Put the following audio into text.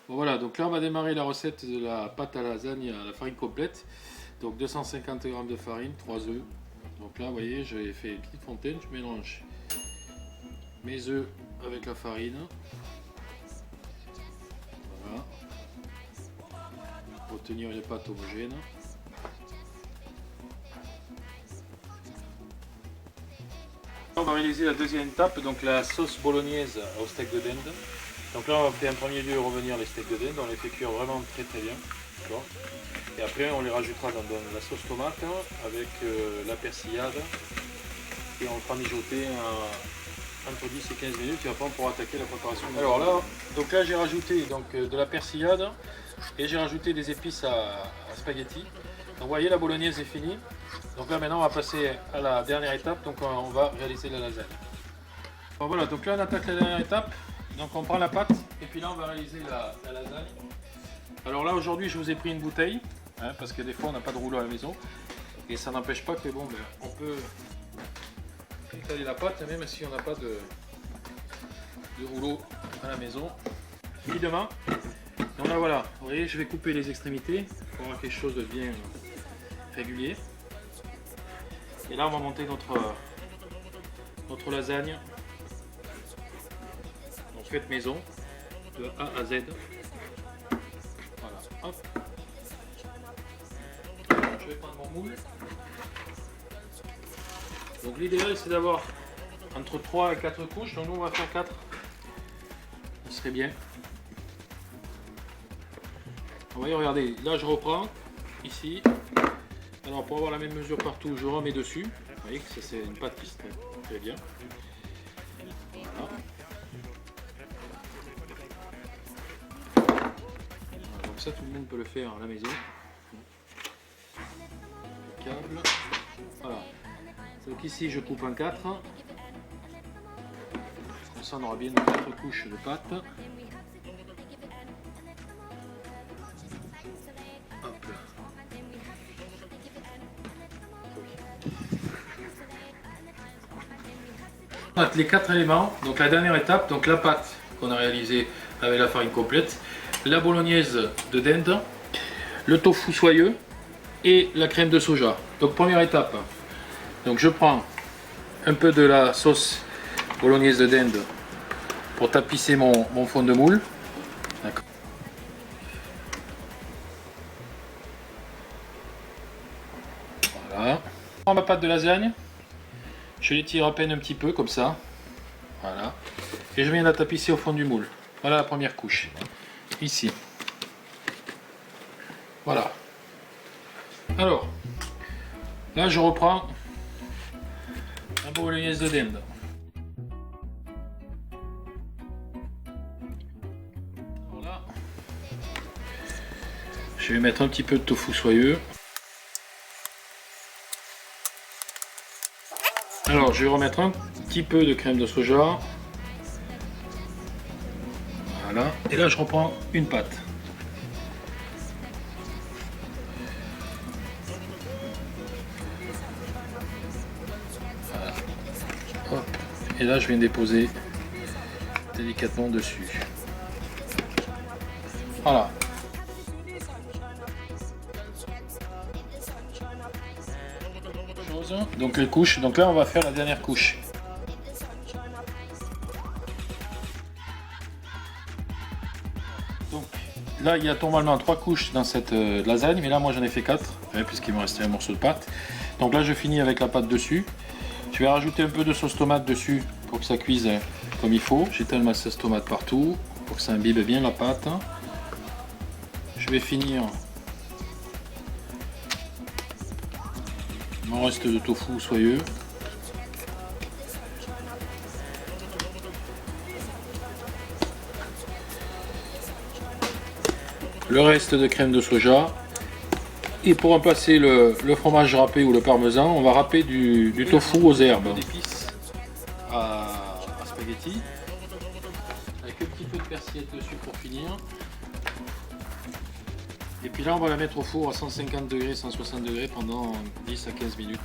Bon, voilà, donc là on va démarrer la recette de la pâte à lasagne à la farine complète. Donc 250 g de farine, 3 œufs. Donc là vous voyez j'ai fait une petite fontaine, je mélange mes œufs avec la farine. Voilà. Pour obtenir une pâte homogène. On va réaliser la deuxième étape, donc la sauce bolognaise au steak de dinde. Donc là on fait en premier lieu revenir les steaks de dinde, on les fait cuire vraiment très bien. Et après on les rajoutera dans la sauce tomate avec la persillade et on le fera mijoter entre 10 et 15 minutes et après on pourra attaquer la préparation. Alors là, j'ai rajouté de la persillade et j'ai rajouté des épices à spaghetti. Donc vous voyez la bolognaise est finie. Donc là maintenant on va passer à la dernière étape, donc on va réaliser la lasagne. Bon, voilà, donc là on attaque la dernière étape, donc on prend la pâte et puis là on va réaliser la lasagne. Alors là aujourd'hui je vous ai pris une bouteille, hein, parce que des fois on n'a pas de rouleau à la maison et ça n'empêche pas que bon, on peut étaler la pâte même si on n'a pas de rouleau à la maison. Évidemment, donc là voilà, vous voyez je vais couper les extrémités pour avoir quelque chose de bien régulier. Et là on va monter notre lasagne, donc faite maison, de A à Z. Voilà, hop. Je vais prendre mon moule. Donc l'idéal c'est d'avoir entre 3 et 4 couches, donc nous on va faire 4. Ça serait bien. Vous voyez, regardez, là je reprends, ici. Alors pour avoir la même mesure partout, je remets dessus. Vous voyez que ça c'est une pâte qui se très bien. Voilà. Donc ça tout le monde peut le faire à la maison. Câble. Voilà. Donc ici je coupe en 4. Comme ça on aura bien nos 4 couches de pâte. Hop là. Les 4 éléments, donc la dernière étape, donc la pâte qu'on a réalisée avec la farine complète, la bolognaise de dinde, le tofu soyeux et la crème de soja. Donc première étape, donc je prends un peu de la sauce bolognaise de dinde pour tapisser mon fond de moule. Voilà. Je prends ma pâte de lasagne. Je l'étire à peine un petit peu comme ça, voilà, et je viens la tapisser au fond du moule. Voilà la première couche, ici. Voilà. Alors, là je reprends la bolognaise de dinde. Voilà. Je vais mettre un petit peu de tofu soyeux. Alors je vais remettre un petit peu de crème de soja. Voilà. Et là je reprends une pâte. Voilà. Hop. Et là je viens déposer délicatement dessus. Voilà. Donc les couches, donc là on va faire la dernière couche. Donc là il y a normalement 3 couches dans cette lasagne, mais là moi j'en ai fait 4, puisqu'il me restait un morceau de pâte. Donc là je finis avec la pâte dessus. Je vais rajouter un peu de sauce tomate dessus pour que ça cuise comme il faut. J'étale ma sauce tomate partout pour que ça imbibe bien la pâte. Je vais finir mon reste de tofu soyeux. Le reste de crème de soja. Et pour remplacer le fromage râpé ou le parmesan, on va râper du tofu aux herbes. D'épices à spaghetti. Avec un petit peu de persillade dessus pour finir. Et puis là on va la mettre au four à 150 degrés, 160 degrés pendant 10 à 15 minutes.